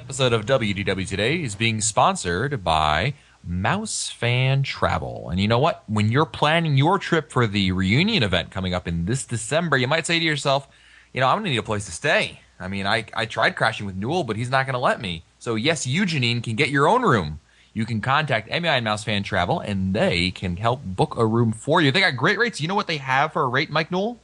episode of WDW Today is being sponsored by Mouse Fan Travel. And you know what? When you're planning your trip for the reunion event coming up in this December, you might say to yourself, I'm going to need a place to stay. I mean, I tried crashing with Newell, but he's not going to let me. So yes, you, Janine, can get your own room. You can contact MEI and Mouse Fan Travel, and they can help book a room for you. They got great rates. You know what they have for a rate, Mike Newell?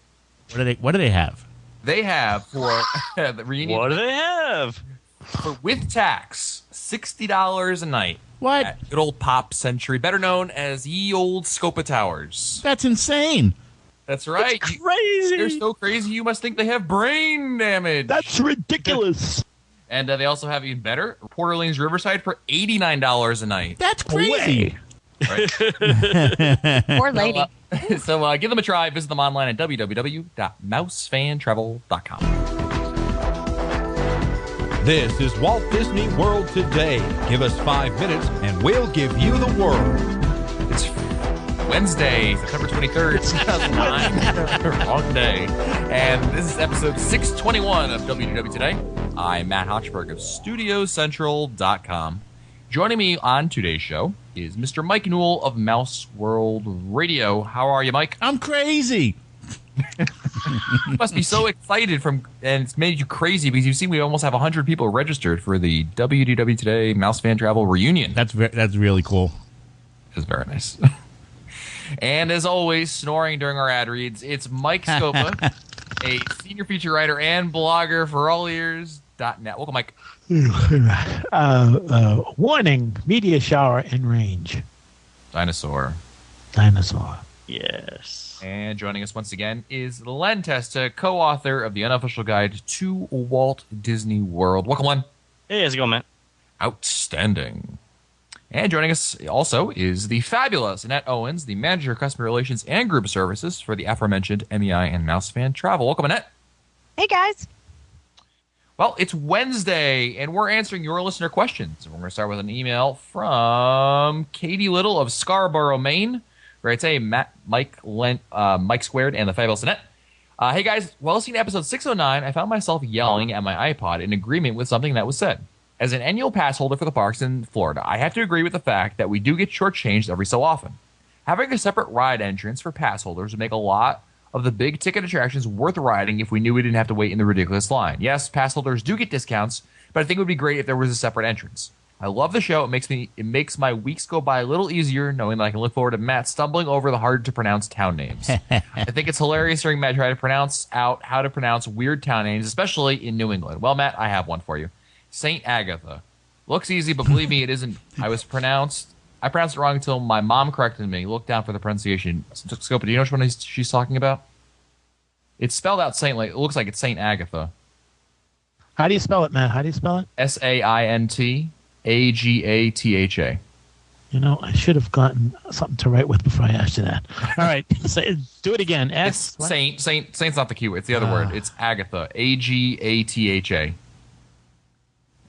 What do they have? They have for the reunion. What do they have? For with tax, $60 a night. What? At good old Pop Century, better known as Ye Old Scopa Towers. That's insane. That's right. That's crazy. They're so crazy you must think they have brain damage. That's ridiculous. And they also have even better, Port Orleans Riverside for $89 a night. That's crazy. Right? Poor lady. So give them a try. Visit them online at www.mousefantravel.com. This is Walt Disney World Today. Give us 5 minutes and we'll give you the world. It's Wednesday, September 23rd, 2009. Wrong day. And this is episode 621 of WDW Today. I'm Matt Hochberg of StudioCentral.com. Joining me on today's show is Mr. Mike Newell of Mouse World Radio. How are you, Mike? I'm crazy. You must be so excited and it's made you crazy because you've seen we almost have 100 people registered for the WDW Today Mouse Fan Travel reunion. That's really cool. It's very nice. And as always, snoring during our ad reads, it's Mike Scopa, a senior feature writer and blogger for allears.net. Welcome, Mike. Warning, media shower in range. Dinosaur. Yes. And joining us once again is Len Testa, co-author of the Unofficial Guide to Walt Disney World. Welcome, Len. Hey, how's it going, Matt? Outstanding. And joining us also is the fabulous Annette Owens, the Manager of Customer Relations and Group Services for the aforementioned MEI and Mouse Fan Travel. Welcome, Annette. Hey, guys. Well, it's Wednesday, and we're answering your listener questions. We're going to start with an email from Katie Little of Scarborough, Maine. Right, say Mike Squared, and the fabulous Annette. Hey guys, while listening to episode 609, I found myself yelling at my iPod in agreement with something that was said. As an annual pass holder for the parks in Florida, I have to agree with the fact that we do get shortchanged every so often. Having a separate ride entrance for pass holders would make a lot of the big ticket attractions worth riding if we knew we didn't have to wait in the ridiculous line. Yes, pass holders do get discounts, but I think it would be great if there was a separate entrance. I love the show. It makes my weeks go by a little easier knowing that I can look forward to Matt stumbling over the hard-to-pronounce town names. I think it's hilarious hearing Matt try to pronounce out how to pronounce weird town names, especially in New England. Well, Matt, I have one for you. St. Agatha. Looks easy, but believe me, it isn't. I pronounced it wrong until my mom corrected me. Look down for the pronunciation. Scopa, do you know which one she's talking about? It's spelled out it looks like it's St. Agatha. How do you spell it, Matt? How do you spell it? SAINT. AGATHA. I should have gotten something to write with before I asked you that. All right, do it again. It's Saint's not the key word. It's the other word. It's Agatha. AGATHA.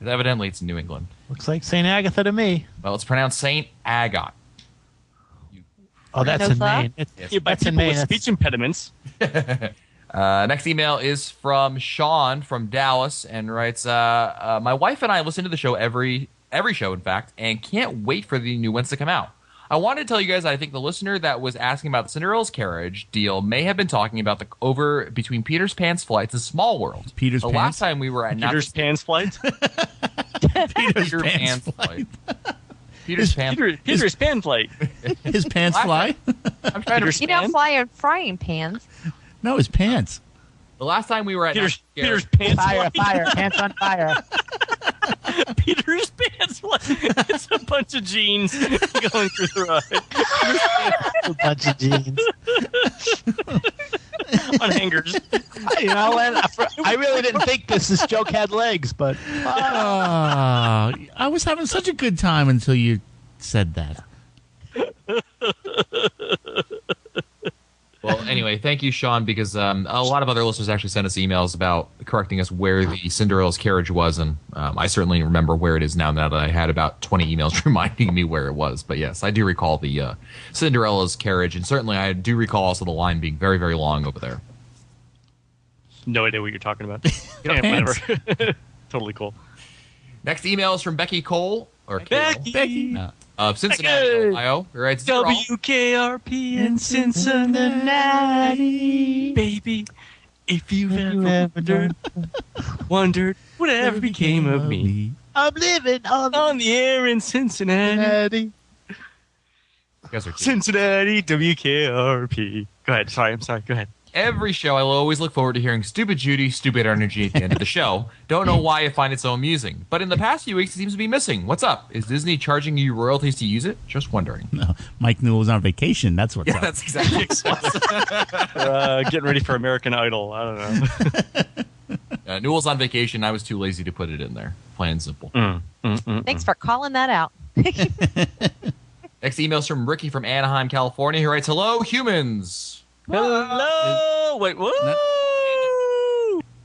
Evidently, it's in New England. Looks like St. Agatha to me. Well, it's pronounced St. Agat. Oh, that's in Maine. That's in Maine. With speech impediments. Next email is from Sean from Dallas and writes, my wife and I listen to the show every show, in fact, and can't wait for the new ones to come out. I wanted to tell you guys I think the listener that was asking about the Cinderella's carriage deal may have been talking about the over between Peter's Pan's Flights and Small World. The last time we were at Peter's Pan's Flight? Peter's Pan's Flight. Peter's Pan Flight. His pants fly? I'm trying You don't fly in frying pans. No, his pants. The last time we were at Peter's Pants Fire, Flight. pants on fire. Peter's Pants Flight. It's a bunch of jeans going through the ride. A bunch of jeans. On hangers. I really didn't think this joke had legs, but I was having such a good time until you said that. Well, anyway, thank you, Sean, because a lot of other listeners actually sent us emails about correcting us where the Cinderella's carriage was, and I certainly remember where it is now that I had about 20 emails reminding me where it was. But yes, I do recall the Cinderella's carriage, and certainly I do recall also the line being very, very long over there. No idea what you're talking about. Yeah, whatever. Totally cool. Next email is from Becky Cole or Becky. Becky. of Cincinnati, Becky. Ohio. Who writes, "Dear all, WKRP in Cincinnati. Baby, if you've ever wondered whatever became of me. I'm living On the air in Cincinnati. you guys are cute. Cincinnati, WKRP. Go ahead. Sorry, I'm sorry. Go ahead. Every show, I will always look forward to hearing Stupid Judy, Stupid Energy at the end of the show. Don't know why I find it so amusing. But in the past few weeks, it seems to be missing. What's up? Is Disney charging you royalties to use it? Just wondering." No, Mike Newell's on vacation. That's what's Yeah, up. that's exactly Getting ready for American Idol. I don't know. Newell's on vacation. I was too lazy to put it in there. Plain and simple. Thanks for calling that out. Next email's from Ricky from Anaheim, California, who writes, "Hello, humans." Hello. Wait, what?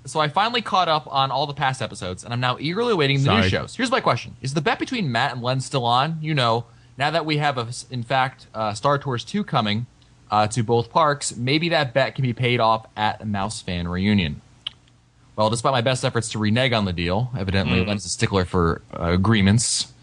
So I finally caught up on all the past episodes, and I'm now eagerly awaiting the new Sorry. shows. Here's my question. Is the bet between Matt and Len still on? You know, now that we have, in fact, Star Tours 2 coming to both parks, maybe that bet can be paid off at a Mouse Fan reunion. Well, despite my best efforts to renege on the deal, evidently Len's a stickler for agreements.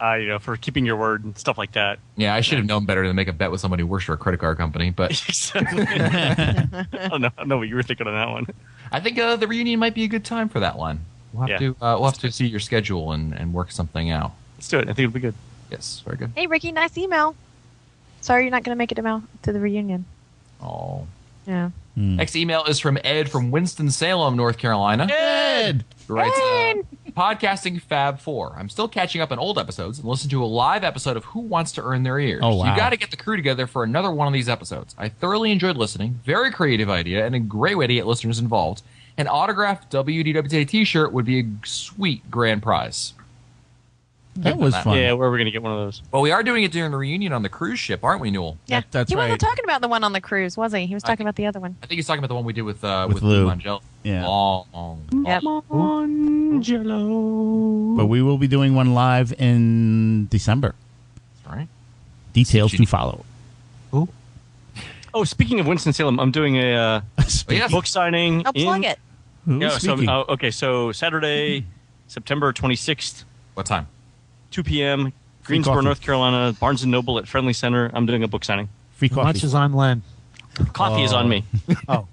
For keeping your word and stuff like that. Yeah, I should have known better than to make a bet with somebody who works for a credit card company, but I don't know what you were thinking on that one. I think the reunion might be a good time for that, Len. We'll have to see your schedule and work something out. Let's do it. I think it'll be good. Yes, very good. Hey, Ricky, nice email. Sorry you're not going to make it to the reunion. Oh. Yeah. Next email is from Ed from Winston-Salem, North Carolina. Ed. Who writes, "Podcasting Fab 4. I'm still catching up on old episodes and listen to a live episode of Who Wants to Earn Their Ears. Oh, wow. You got to get the crew together for another one of these episodes. I thoroughly enjoyed listening. Very creative idea and a great way to get listeners involved. An autographed WDWTA t-shirt would be a sweet grand prize." That was fun. Yeah, where are we going to get one of those? Well, we are doing it during the reunion on the cruise ship, aren't we, Newell? Yeah. That's he right. wasn't talking about the one on the cruise, was he? He was talking about the other one. I think he's talking about the one we did with Lou. Lou Angel. Yeah. Yep. Angelo. But we will be doing one live in December. Right? Details to follow. Oh, speaking of Winston-Salem, I'm doing a yes. book signing. Oh, plug it. Who's Yeah, speaking? so Saturday, September 26th, What time? 2 p.m., Greensboro, coffee. North Carolina, Barnes & Noble at Friendly Center. I'm doing a book signing. Free Lunch coffee. is on Len. Coffee is on me. Oh,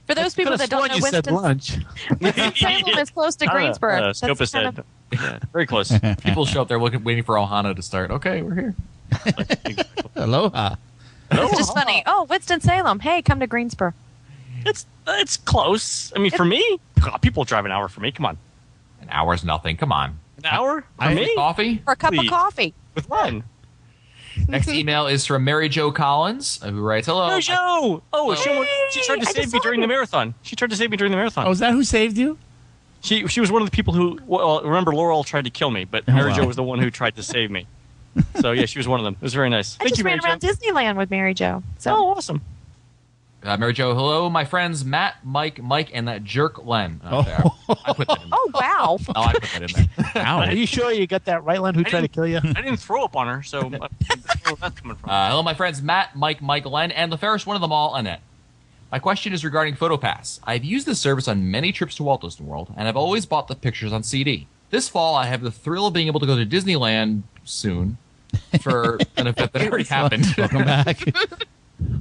For those people that don't know, you said lunch. Winston-Salem is close to Greensboro. Scopus That's kind said. of, Yeah, very close. People show up there waiting for Ohana to start. Okay, we're here. Aloha. it's just funny. Oh, Winston-Salem. Hey, come to Greensboro. It's close. I mean, for me, God, people drive an hour for me. Come on. An hour's nothing. Come on. An hour? For I- me? Coffee? For a cup Please. of coffee. With Len. Next email is from Mary Jo Collins, who writes, "Hello. No, Joe! Oh, she tried to I save just me saw during you. the marathon. She tried to save me during the marathon. Oh, is that who saved you? She was one of the people who, well, remember Laurel tried to kill me, but Mary wow. Jo was the one who tried to save me. So, yeah, she was one of them. It was very nice. I Thank just you, Mary ran around Jo. Disneyland with Mary Jo. So Oh, awesome. Mary Jo, hello, my friends Matt, Mike, and that jerk Len." Oh. There. I put that in there. Oh, wow. Oh, I put that in there. Ow. Are you sure you got that right, Len? Who tried to kill you? I didn't throw up on her, so where's that coming from? Hello, my friends Matt, Mike, Len, and the fairest one of them all, Annette. My question is regarding PhotoPass. I've used this service on many trips to Walt Disney World, and I've always bought the pictures on CD. This fall, I have the thrill of being able to go to Disneyland soon for an event that already happened. Welcome back.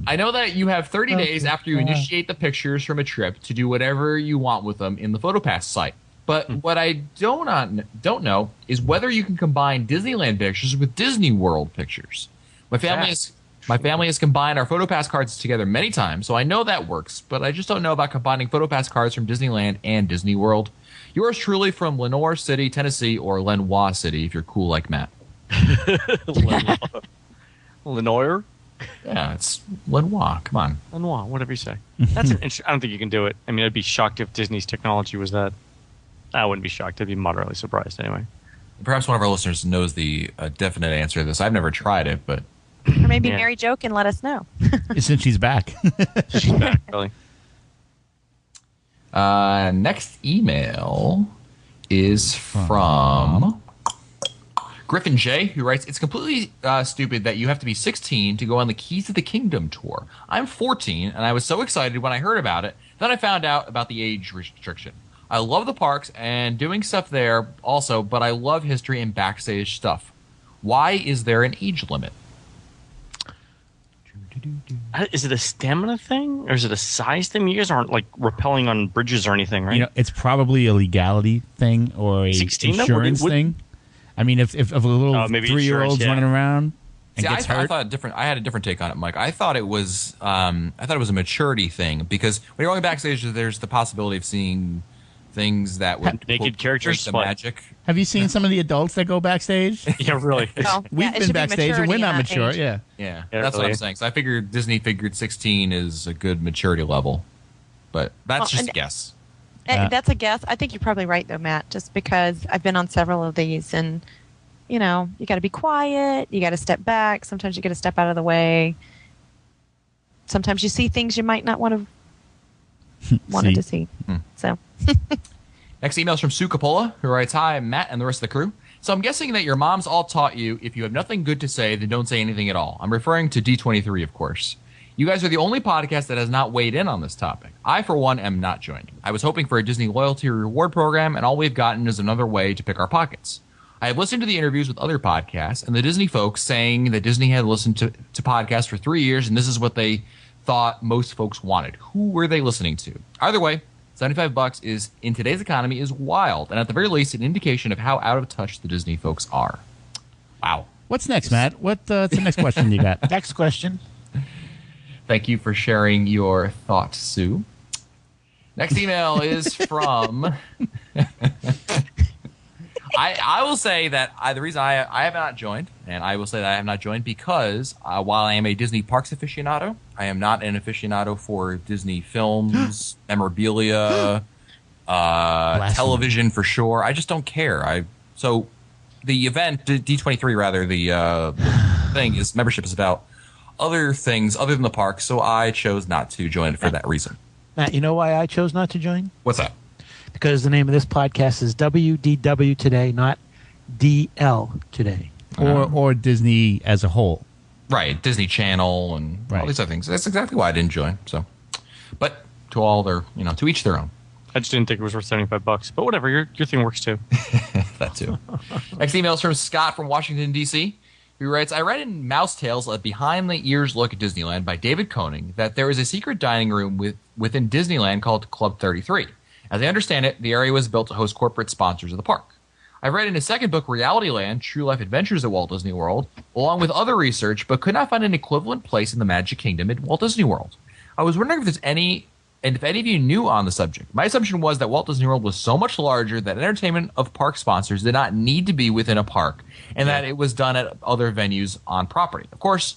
I know that you have 30 days after you initiate the pictures from a trip to do whatever you want with them in the PhotoPass site. But what I don't know is whether you can combine Disneyland pictures with Disney World pictures. My family has combined our PhotoPass cards together many times, so I know that works, but I just don't know about combining PhotoPass cards from Disneyland and Disney World. Yours truly from Lenoir City, Tennessee, or Lenoir City, if you're cool like Matt. Lenoir? Yeah, it's Lenoir. Come on. Lenoir, whatever you say. That's an I don't think you can do it. I mean, I'd be shocked if Disney's technology was that. I wouldn't be shocked. I'd be moderately surprised anyway. Perhaps one of our listeners knows the definite answer to this. I've never tried it, but Or maybe Yeah. Mary Jo can let us know. Since she's back. She's back, really. next email is from Griffin J, who writes, "It's completely stupid that you have to be 16 to go on the Keys of the Kingdom tour. I'm 14, and I was so excited when I heard about it. Then I found out about the age restriction. I love the parks and doing stuff there also, but I love history and backstage stuff. Why is there an age limit? Is it a stamina thing or is it a size thing? You guys aren't like rappelling on bridges or anything, right? You know, it's probably a legality thing or a 16, though? insurance thing. I mean, if a little maybe 3-year-old's insurance, yeah. running around and See, gets I hurt, thought different. I had a different take on it, Mike. I thought it was a maturity thing because when you're going backstage, there's the possibility of seeing things that would Naked quote, characters? break the What? magic. have you seen some of the adults that go backstage? Yeah, really. Oh, We've yeah, it been should be backstage and we're maturity not in that mature. age. Yeah. Yeah, Yeah, that's what really. I'm saying. So I figured Disney figured 16 is a good maturity level, but that's Well, just a and- guess. That's a guess. I think you're probably right, though, Matt, just because I've been on several of these and, you got to be quiet. You got to step back. Sometimes you got to step out of the way. Sometimes you see things you might not want to see. So, Next email is from Sue Coppola, who writes, "Hi, Matt and the rest of the crew. So I'm guessing that your moms all taught you if you have nothing good to say, then don't say anything at all. I'm referring to D23, of course. You guys are the only podcast that has not weighed in on this topic. I, for one, am not joining. I was hoping for a Disney loyalty reward program, and all we've gotten is another way to pick our pockets. I have listened to the interviews with other podcasts, and the Disney folks saying that Disney had listened to podcasts for 3 years, and this is what they thought most folks wanted. Who were they listening to? Either way, $75 is, in today's economy, is wild, and at the very least, an indication of how out of touch the Disney folks are. Wow. What's next, Matt? What's the next question you got? Next question. Thank you for sharing your thoughts, Sue. Next email is from... I will say that the reason I have not joined, and I will say that I have not joined because while I am a Disney parks aficionado, I am not an aficionado for Disney films, memorabilia, television for sure. I just don't care. So the event, D23 rather, the thing is membership is about other things other than the park, so I chose not to join it for that reason. Matt, you know why I chose not to join? What's that? Because the name of this podcast is WDW Today, not DL Today. Or Disney as a whole. Right, Disney Channel and all Right. these other things. That's exactly why I didn't join. So, but to all their, to each their own. I just didn't think it was worth $75, but whatever. Your thing works too. That too. Next email is from Scott from Washington, D.C., who writes, I read in Mouse Tales, a behind-the-ears look at Disneyland by David Koenig, that there is a secret dining room within Disneyland called Club 33. As I understand it, the area was built to host corporate sponsors of the park. I read in his second book, Reality Land, True Life Adventures at Walt Disney World, along with other research, but could not find an equivalent place in the Magic Kingdom at Walt Disney World. I was wondering if any of you knew on the subject. My assumption was that Walt Disney World was so much larger that entertainment of park sponsors did not need to be within a park, and that it was done at other venues on property. Of course,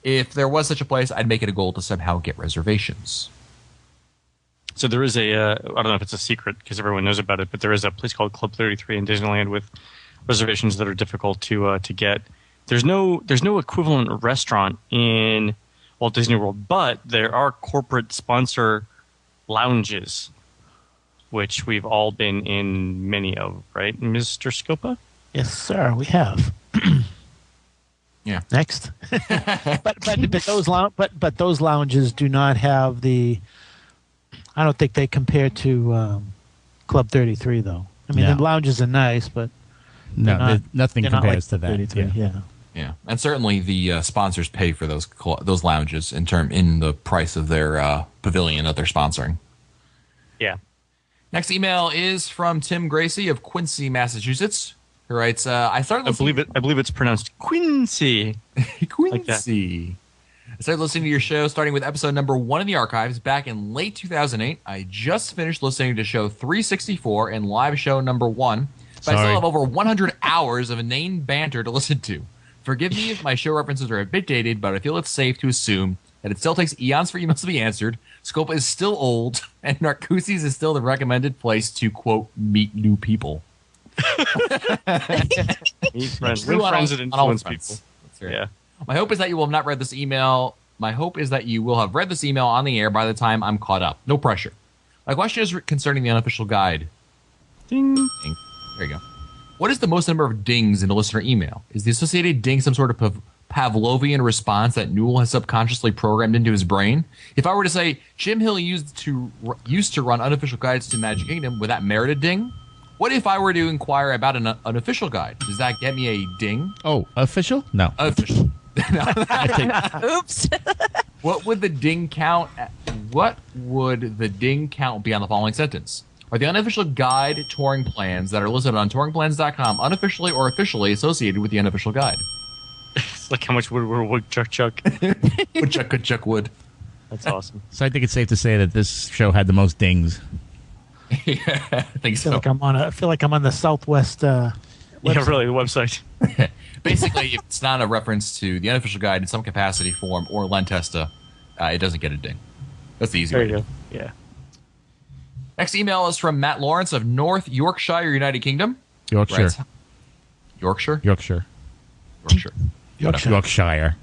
if there was such a place, I'd make it a goal to somehow get reservations. So there is I don't know if it's a secret because everyone knows about it, but there is a place called Club 33 in Disneyland with reservations that are difficult to get. There's no equivalent restaurant in Walt Disney World, but there are corporate sponsor lounges, which we've all been in many of, right, Mr. Scopa? Yes, sir, we have. Yeah. Next. but those lounges do not have the. I don't think they compare to Club 33 though. I mean, No. the lounges are nice, but No, nothing they're not compares like to that. 33. Yeah. Yeah, and certainly the sponsors pay for those lounges in the price of their pavilion that they're sponsoring. Yeah. Next email is from Tim Gracie of Quincy, Massachusetts, who writes, "I started listening." I believe it's pronounced Quincy. Quincy. I started listening to your show starting with episode number 1 in the archives back in late 2008. I just finished listening to show 364 and live show number 1, but I Sorry. still have over 100 hours of inane banter to listen to. Forgive me if my show references are a bit dated, but I feel it's safe to assume that it still takes eons for emails to be answered. Scopa is still old, and Narcoossee's is still the recommended place to, quote, meet new people. Meet friends. True Win on friends all- that on all influence fronts. people. That's right. Yeah. My hope is that you will have not read this email. My hope is that you will have read this email on the air by the time I'm caught up. No pressure. My question is concerning the unofficial guide. Ding. Ding. There you go. What is the most number of dings in a listener email? Is the associated ding some sort of Pavlovian response that Newell has subconsciously programmed into his brain? If I were to say Jim Hill used to run unofficial guides to Magic Kingdom, would that merit a ding? What if I were to inquire about an official guide? Does that get me a ding? Oh, official? No. Official. Oops. What would the ding count? What would the ding count be on the following sentence? Are the unofficial guide touring plans that are listed on touringplans.com unofficially or officially associated with the unofficial guide? It's like how much would chuck. Woodchuck wood. That's awesome. So I think it's safe to say that this show had the most dings. Yeah, I think so. I feel like I'm on the Southwest. Yeah, really, the website. Basically, if it's not a reference to the unofficial guide in some capacity, form, or Lentesta, it doesn't get a ding. That's the easy There way. you go. Yeah. Next email is from Matt Lawrence of North Yorkshire, United Kingdom. Yorkshire. Writes- Yorkshire? Yorkshire. Yorkshire. Yorkshire.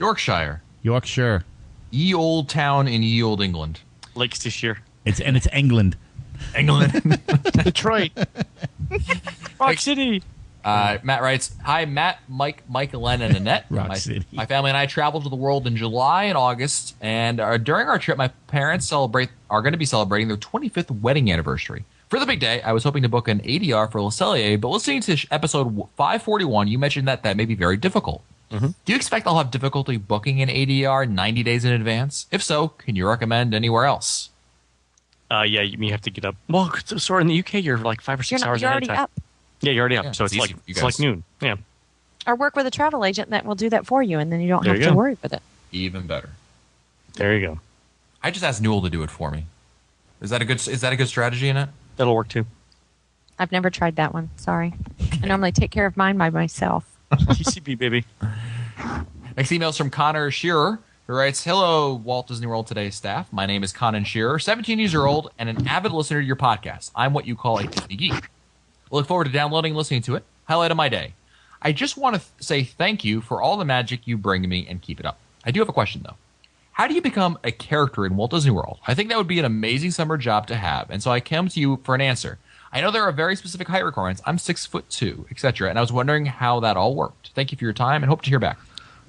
Yorkshire. Yorkshire. Ye old town in ye old England. Leicestershire. It's England. England. Detroit. Rock City. Matt writes, "Hi, Matt, Mike, Len, and Annette. Rock City. My family and I traveled to the world in July and August, and during our trip, my parents are going to be celebrating their 25th wedding anniversary. For the big day, I was hoping to book an ADR for Le Cellier, but listening to episode 541, you mentioned that may be very difficult. Mm-hmm. Do you expect I'll have difficulty booking an ADR 90 days in advance? If so, can you recommend anywhere else?" Yeah, you have to get up. Well, sorry, in the UK, you're like 5 or 6 hours You're ahead of already time. up. Yeah, you're already up. Yeah, So it's it's easy like for you it's like guys. noon. Yeah. Or work with a travel agent that will do that for you, and then you don't There have you to go. worry with it. Even better. There you go. I just asked Newell to do it for me. Is that a good strategy in it? That'll work too. I've never tried that one. Sorry. I normally take care of mine by myself. TCB, baby. Next email is from Connor Shearer, who writes, "Hello, Walt Disney World Today staff. My name is Conan Shearer, 17 years old, and an avid listener to your podcast. I'm what you call a Disney geek. I look forward to downloading and listening to it. Highlight of my day. I just want to say thank you for all the magic you bring me and keep it up. I do have a question, though. How do you become a character in Walt Disney World? I think that would be an amazing summer job to have, and so I come to you for an answer. I know there are very specific height requirements. I'm 6'2", etc., and I was wondering how that all worked. Thank you for your time, and hope to hear back."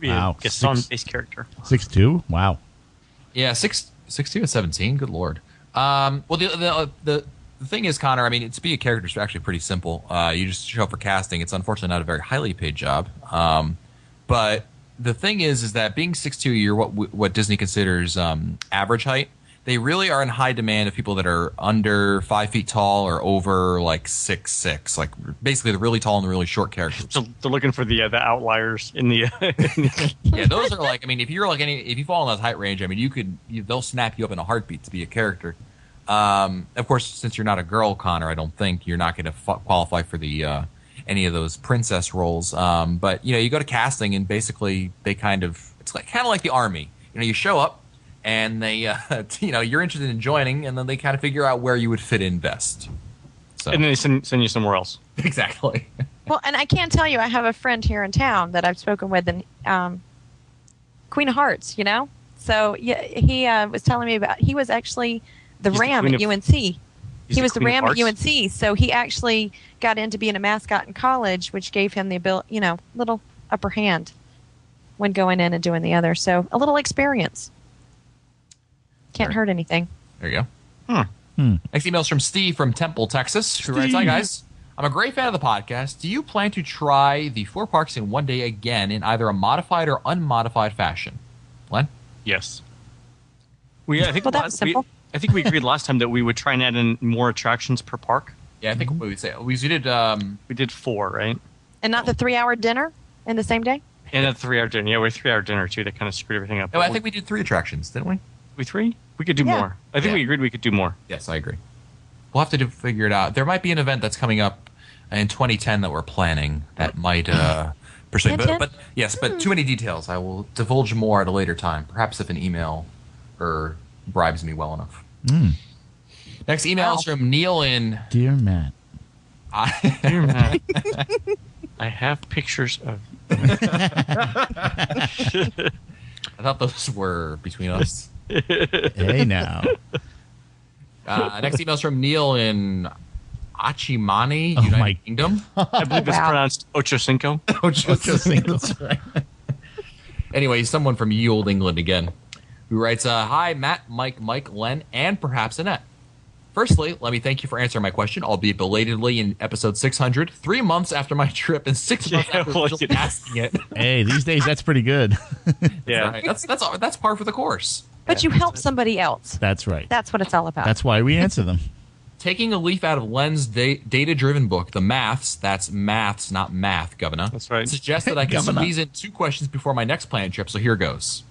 Wow. Gaston-based character. 6'2"? Wow. Yeah, 6'2" and 17. Good lord. Well, the thing is, Connor, I mean, to be a character is actually pretty simple. You just show up for casting. It's unfortunately not a very highly paid job. But the thing is that being 6'2", you're what Disney considers average height. They really are in high demand of people that are under 5 feet tall or over like 6'6", like basically the really tall and the really short characters. So they're looking for the outliers in the. Yeah, those are like, I mean, if you fall in that height range, I mean, they'll snap you up in a heartbeat to be a character. Of course, since you're not a girl, Connor, I don't think you're not going to qualify for the any of those princess roles. But you go to casting, and basically it's kind of like the army. You show up, and they you're interested in joining, and then they kind of figure out where you would fit in best. So. And then they send you somewhere else. Exactly. Well, and I can tell you, I have a friend here in town that I've spoken with, and Queen of Hearts, So yeah, he was telling me about, he was actually the Ram at UNC. He was the Ram at UNC, so he actually got into being a mascot in college, which gave him the ability, little upper hand when going in and doing the other. So a little experience. Can't hurt anything. There you go. Next email is from Steve from Temple, Texas, who writes, "Hi, guys. I'm a great fan of the podcast. Do you plan to try the 4 parks in one day again in either a modified or unmodified fashion?" Len? Yes. I think Well, that's simple. I think we agreed last time that we would try and add in more attractions per park. Yeah, I think what we say. We did. We did 4, right? And not the 3-hour dinner in the same day? And a 3-hour dinner. Yeah, we're 3-hour dinner too. That kind of screwed everything up. No, I think we did 3 attractions, didn't we? We 3? We could do Yeah. more. I think we agreed we could do more. Yes, I agree. We'll have to figure it out. There might be an event that's coming up in 2010 that we're planning that might pursue. But too many details. I will divulge more at a later time, perhaps if an email bribes me well enough. Next email is from Neil in... Dear Matt. Dear Matt, I have pictures of... I thought those were between us. Hey, now. Next email is from Neil in Achimani, Oh, United my- Kingdom. I believe it's Wow. pronounced Ocho Cinco. That's right. Anyway, someone from Ye Olde England again, who writes, "Hi, Matt, Mike, Len, and perhaps Annette. Firstly, let me thank you for answering my question, albeit belatedly in episode 600, 3 months after my trip and 6 months after originally asking it." Hey, these days that's pretty good. Yeah. Right. That's par for the course. But you help somebody else. That's right. That's what it's all about. That's why we answer them. Taking a leaf out of Len's data-driven book, The Maths, that's maths, not math, Governor. That's right. Suggests that I can Governor. squeeze in 2 questions before my next planned trip, so here goes.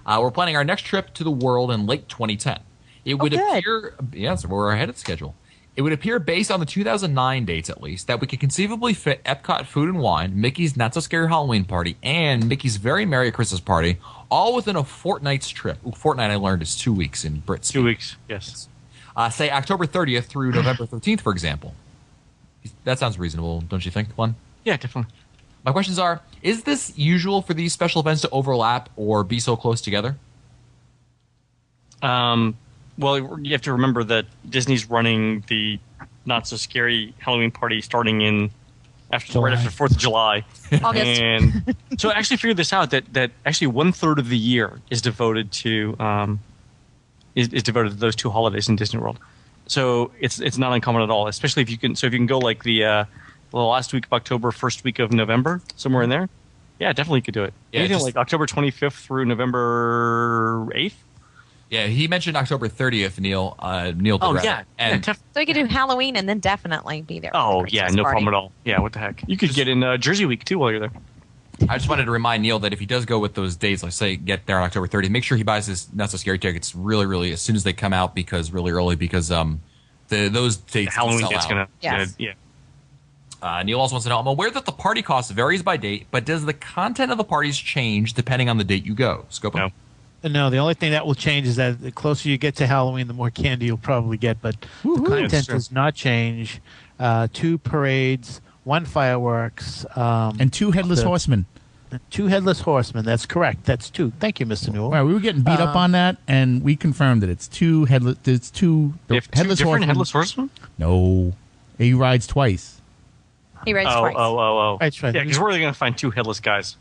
We're planning our next trip to the world in late 2010. It would good. appear, yes, we're ahead of schedule. It would appear, based on the 2009 dates at least, that we could conceivably fit Epcot Food and Wine, Mickey's Not So Scary Halloween Party, and Mickey's Very Merry Christmas Party, all within a fortnight's trip. Fortnight, I learned, is 2 weeks in Brit speak. 2 weeks. Yes. Say October 30th through November 13th, for example. That sounds reasonable, don't you think, Glenn? Yeah, definitely. My questions are, is this usual for these special events to overlap or be so close together? Well, you have to remember that Disney's running the Not So Scary Halloween Party starting in right after 4th of July. August. And so I actually figured this out that actually 1/3 of the year is devoted to is devoted to those 2 holidays in Disney World. So it's not uncommon at all, especially if you can go like the last week of October, first week of November, somewhere in there. Yeah, definitely you could do it. Yeah, Anything just- like October 25th through November 8th. Yeah, he mentioned October 30th, Neil. Neil did Oh rather. yeah, And So you could do Halloween and then definitely be there. Oh for the yeah, Christmas no party. problem at all. Yeah, what the heck? You could get in Jersey Week too while you're there. I just wanted to remind Neil that if he does go with those dates, like say get there on October 30th, make sure he buys his Not So Scary tickets really, really as soon as they come out, because those dates The Halloween sell date's out. gonna Yes. yeah. Neil also wants to know, I'm aware that the party cost varies by date, but does the content of the parties change depending on the date you go? Scopo? No. No, the only thing that will change is that the closer you get to Halloween, the more candy you'll probably get. But the That's content true. does not change. 2 parades, 1 fireworks, And 2 headless the- horsemen. 2 headless horsemen. That's correct. That's 2. Thank you, Mr. Newell. Right, we were getting beat up on that, and we confirmed that it's 2 headless. It's 2 They have 2 headless different horsemen. headless horsemen. No, he rides twice. He rides Oh, twice. oh. Right, right. Yeah, because where are they going to find 2 headless guys?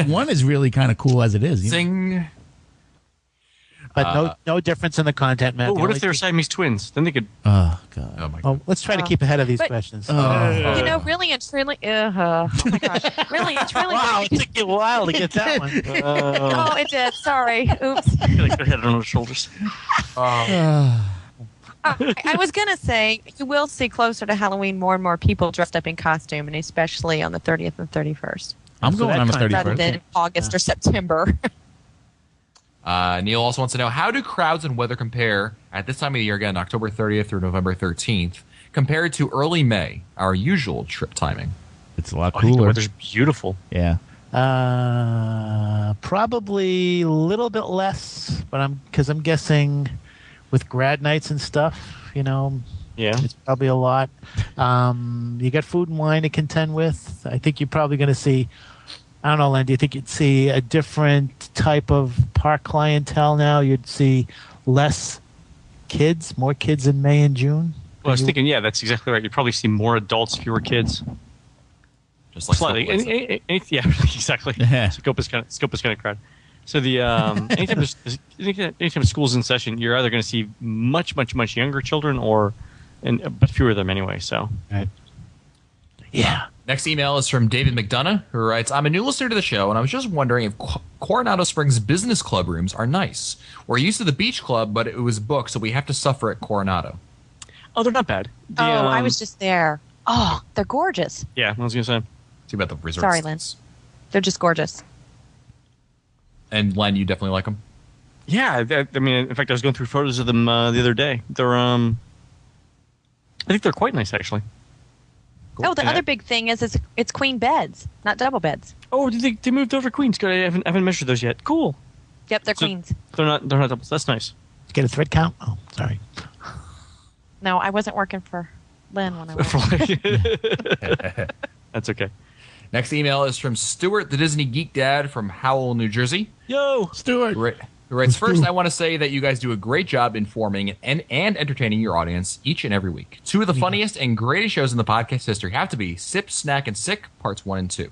One is really kind of cool as it is. you know? Sing. But no difference in the content, Matt. Oh, The what only if they're thing- Siamese twins? Then they could. Oh god. Oh, my God. Oh, let's try to keep ahead of these But- questions. You know, really and truly, oh my gosh, really and truly. Wow, it took you a while to get that one. Oh, it did. Sorry. Oops. Like their head on their shoulders. I was going to say, you will see closer to Halloween more and more people dressed up in costume, and especially on the 30th and 31st, I'm So going that on the kind of- 31st. rather than August or September. Neil also wants to know, how do crowds and weather compare at this time of the year, again, October 30th through November 13th, compared to early May, our usual trip timing? It's a lot I think the cooler. weather's beautiful. Yeah. Probably a little bit less, but I'm guessing with grad nights and stuff, Yeah. it's probably a lot. You got food and wine to contend with. I think you're probably going to see. I don't know, Len. Do you think you'd see a different type of park clientele now? You'd see less kids, more kids in May and June. Well, I was thinking, yeah, that's exactly right. You'd probably see more adults, fewer kids. Just like Slightly. Scopo said. Yeah, exactly. Yeah. Scope is kind of crowded. So the anytime school's in session, you're either going to see much younger children but fewer of them anyway. So Yeah. Next email is from David McDonough, who writes, I'm a new listener to the show, and I was just wondering if Coronado Springs business club rooms are nice. We're used to the beach club, but it was booked, so we have to suffer at Coronado. oh, they're not bad. The, I was just there. Oh, they're gorgeous. yeah. I was going to say. See about the resort. Sorry, Lynn. They're just gorgeous. And Len, you definitely like them? Yeah, I mean, in fact, I was going through photos of them the other day. They're I think they're quite nice actually. Oh, the Yeah. other big thing is it's queen beds, not double beds. Oh, they moved over queens? Good. I haven't measured those yet. Cool. Yep, they're So- queens. They're not doubles. That's nice. Get a thread count? Oh, sorry. No, I wasn't working for Lynn when I went. That's okay. Next email is from Stuart, the Disney Geek Dad from Howell, New Jersey. Yo, Stuart. Who writes, first, I want to say that you guys do a great job informing and entertaining your audience each and every week. 2 of the funniest and greatest shows in the podcast history have to be Sip, Snack, and Sick, parts 1 and 2.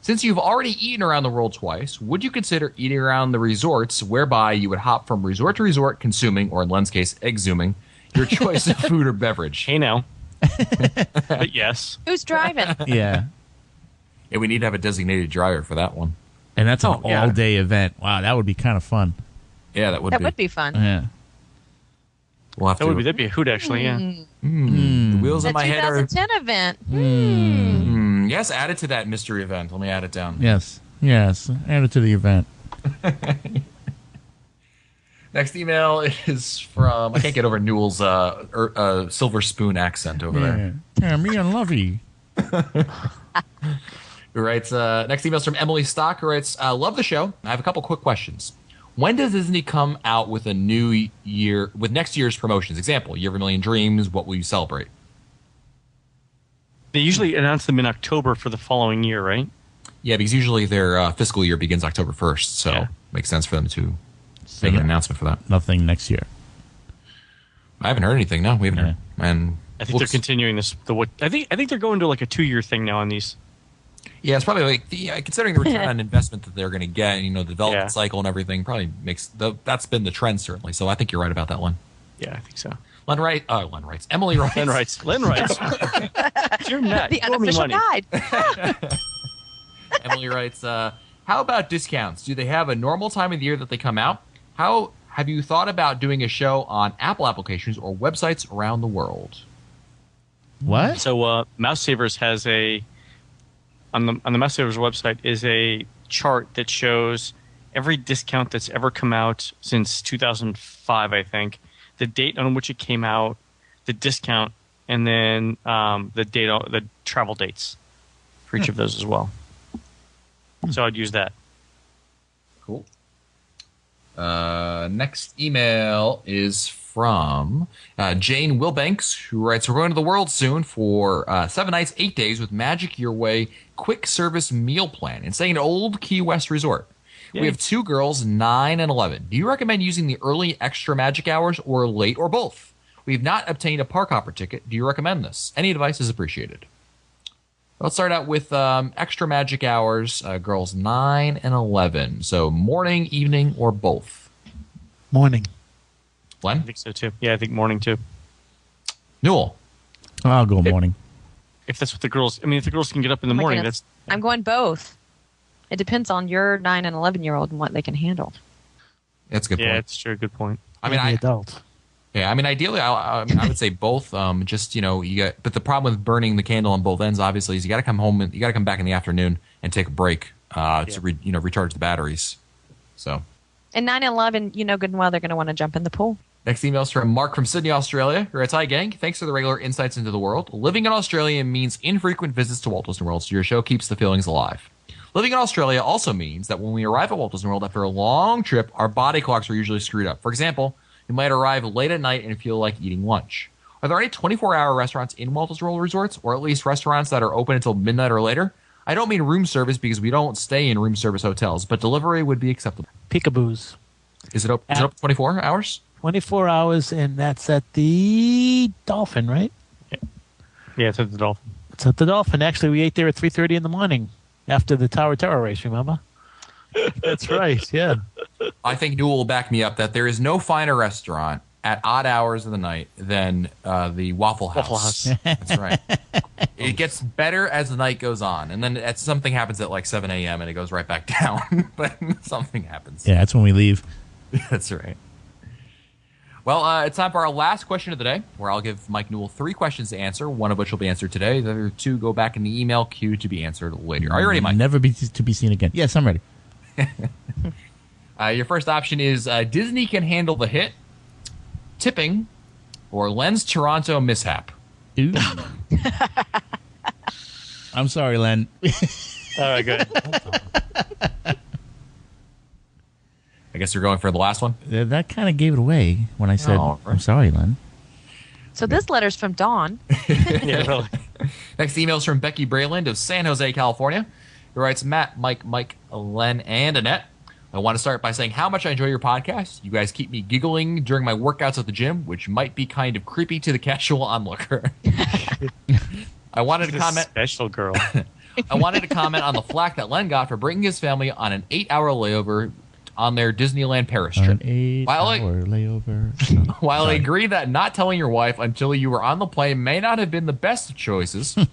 Since you've already eaten around the world twice, would you consider eating around the resorts whereby you would hop from resort to resort consuming, or in Len's case, exhuming, your choice of food or beverage? Hey now. But yes. Who's driving? Yeah. Yeah, we need to have a designated driver for that one. And that's an yeah. all-day event. Wow, that would be kind of fun. Yeah, that would That be. would be fun. Yeah. We'll have That'd be a hoot, actually, yeah. The wheels The in my head are. 2010 event. Yes, add it to that mystery event. Let me add it down. Yes. Yes. Add it to the event. Next email is from. I can't get over Newell's silver spoon accent over there. Yeah, me and Lovey. Who writes, next email is from Emily Stock, who writes, love the show. I have a couple quick questions. When does Disney come out with a new year, with next year's promotions? Example, Year of a Million Dreams, what will you celebrate? They usually announce them in October for the following year, right? Yeah, because usually their fiscal year begins October 1st, so Yeah. makes sense for them to make an announcement for that. Nothing next year. I haven't heard anything, no. We haven't heard. And I think they're continuing this. I think they're going to like a 2-year thing now on these. yeah, it's probably like considering the return on investment that they're going to get, the development Yeah. cycle and everything, probably that's been the trend certainly. So I think you're right about that one. Yeah, I think so. Len writes. Emily writes. Len writes. You're not. The You owe me unofficial money. guide. Emily writes, how about discounts? Do they have a normal time of the year that they come out? How have you thought about doing a show on Apple applications or websites around the world? What? So Mouse Savers has on the Mouse Savers website is a chart that shows every discount that's ever come out since 2005, I think, the date on which it came out, the discount, and then the travel dates for each of those as well. So I'd use that. Cool. Next email is from Jane Wilbanks, who writes, we're going to the world soon for 7 nights, 8 days with Magic Your Way quick service meal plan and staying at Old Key West Resort. Yay. We have 2 girls, 9 and 11. Do you recommend using the early extra magic hours or late or both? We've not obtained a park hopper ticket. Do you recommend this? Any advice is appreciated. Let's start out with extra magic hours, girls 9 and 11. So morning, evening, or both? Morning. I Len? think so too. Yeah, I think morning too. Newell? I'll go morning. If that's what the girls, if the girls can get up in the Oh my morning, goodness. that's I'm going both. It depends on your 9 and 11-year-old and what they can handle. That's a good yeah, point. it's true. Good point. I mean, the adult. ideally, I would say both. Just you get, but the problem with burning the candle on both ends, obviously, is you got to come home and you got to come back in the afternoon and take a break to recharge the batteries. So And 9 and 11, you know good and well they're going to want to jump in the pool. next email is from Mark from Sydney, Australia. Who writes, hi gang, thanks for the regular insights into the world. Living in Australia means infrequent visits to Walt Disney World, so your show keeps the feelings alive. Living in Australia also means that when we arrive at Walt Disney World after a long trip, our body clocks are usually screwed up. For example, we might arrive late at night and feel like eating lunch. Are there any 24-hour restaurants in Walt Disney World resorts, or at least restaurants that are open until midnight or later? I don't mean room service because we don't stay in room service hotels, but delivery would be acceptable. Peekaboos. Is it open 24 hours? 24 hours, and that's at the Dolphin, right? Yeah, it's at the Dolphin. It's at the Dolphin. Actually, we ate there at 3:30 in the morning after the Tower Terror race, remember? That's right, yeah. I think Newell will back me up that there is no finer restaurant at odd hours of the night than the Waffle House. Waffle House. That's right. It gets better as the night goes on, and then something happens at like 7 a.m. and it goes right back down. But something happens. Yeah, that's when we leave. That's right. Well, it's time for our last question of the day, where I'll give Mike Newell 3 questions to answer, one of which will be answered today. The other 2 go back in the email queue to be answered later. Are you ready, Mike? Never to be seen again. Yes, I'm ready. Your first option is Disney can handle the hit, tipping, or Len's Toronto mishap. Ooh. I'm sorry, Len. All right, good. I guess you're going for the last one? That kind of gave it away when I said, Oh, right. I'm sorry, Len. So this letter's from Dawn. Yeah, really. Next email is from Becky Brayland of San Jose, California, who writes, Matt, Mike, Len, and Annette. I want to start by saying how much I enjoy your podcast. You guys keep me giggling during my workouts at the gym, which might be kind of creepy to the casual onlooker. I wanted to She's a comment. special girl. I wanted to comment on the flack that Len got for bringing his family on an 8-hour layover on their Disneyland Paris trip. An While I- 8-hour layover. While I Sorry. agree that not telling your wife until you were on the plane may not have been the best of choices, I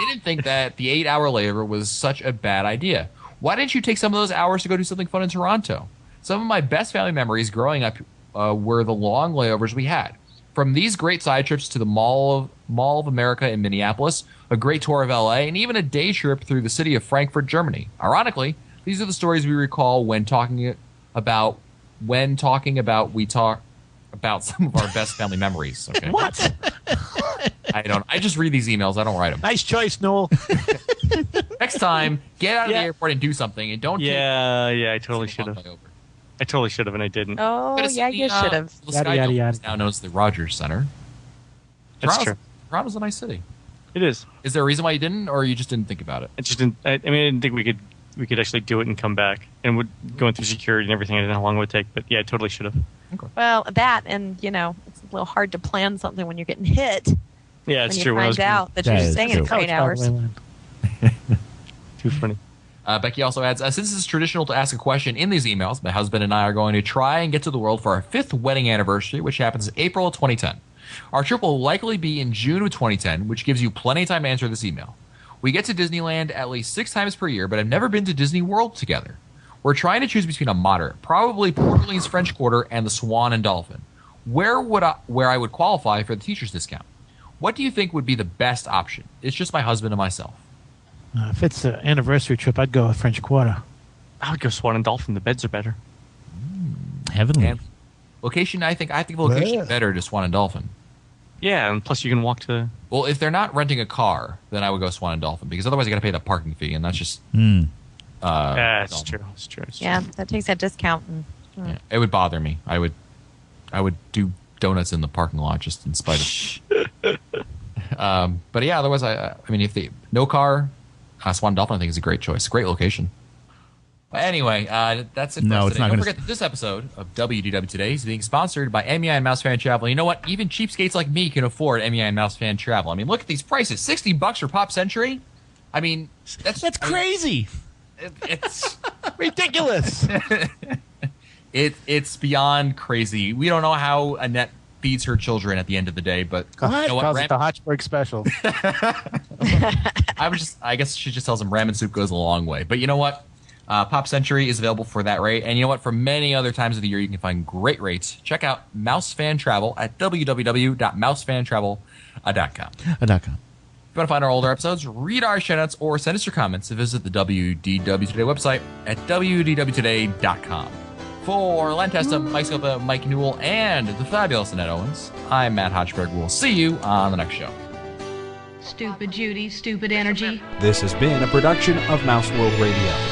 didn't think that the 8-hour layover was such a bad idea. Why didn't you take some of those hours to go do something fun in Toronto? Some of my best family memories growing up were the long layovers we had. From these great side trips to the Mall of America in Minneapolis, a great tour of LA, and even a day trip through the city of Frankfurt, Germany. Ironically, these are the stories we recall when talking about some of our best family memories. Okay. What? I just read these emails. I don't write them. Nice choice, Noel. Next time, get out of the Yeah. airport and do something, and don't. Yeah, I totally take should have. layover. I totally should have, and I didn't. Oh, Gotta yeah, see, you should have. The Yada, Sky yada, Dome yada. is now known as the Rogers Center. That's Toronto's- true. Toronto's a nice city. It is. Is there a reason why you didn't, or you just didn't think about it? I just didn't. I mean, I didn't think we could actually do it and come back, and going through security and everything. I didn't know how long it would take, but yeah, I totally should have. Well, that and it's a little hard to plan something when you're getting hit. Yeah, When it's you true. When I was find out that That you're is staying true. in for 8 Couch, by the hours. way, Len. too funny. Becky also adds, since it's traditional to ask a question in these emails, my husband and I are going to try and get to the world for our 5th wedding anniversary, which happens in April of 2010. Our trip will likely be in June of 2010, which gives you plenty of time to answer this email. We get to Disneyland at least 6 times per year, but have never been to Disney World together. We're trying to choose between a moderate, probably Port Orleans French Quarter, and the Swan and Dolphin. Where I would qualify for the teacher's discount? What do you think would be the best option? It's just my husband and myself. If it's an anniversary trip, I'd go with French Quarter. I would go Swan and Dolphin. The beds are better. Heavenly. And location, I think the location is better to Swan and Dolphin. Yeah, and plus you can walk to. Well, if they're not renting a car, then I would go Swan and Dolphin because otherwise you got to pay the parking fee, and that's just. Hmm. Yeah, it's Dolphin. true. It's true. It's Yeah, true. that takes that discount. Yeah, it would bother me. I would do donuts in the parking lot just in spite of. But yeah, otherwise, I mean, if no car, Swan and Dolphin I think is a great choice, great location. But anyway, that's it. For No, us it's today. not Don't gonna- forget that this episode of WDW Today is being sponsored by MEI and Mouse Fan Travel. You know what? Even cheapskates like me can afford MEI and Mouse Fan Travel. I mean, look at these prices: $60 for Pop Century. I mean, That's crazy. It's Ridiculous. it's beyond crazy. We don't know how Annette feeds her children at the end of the day, but you know what? Calls it the Hochberg special. I guess she just tells them ramen soup goes a long way. But you know what? Pop Century is available for that rate. And you know what? For many other times of the year, you can find great rates. Check out Mouse Fan Travel at www.mousefantravel.com. .com. If you want to find our older episodes, read our show notes, or send us your comments, visit the WDW Today website at wdwtoday.com. For Len Testa, Mike Scopa, Mike Newell, and the fabulous Annette Owens, I'm Matt Hodgeberg. We'll see you on the next show. Stupid Judy, stupid energy. This has been a production of Mouse World Radio.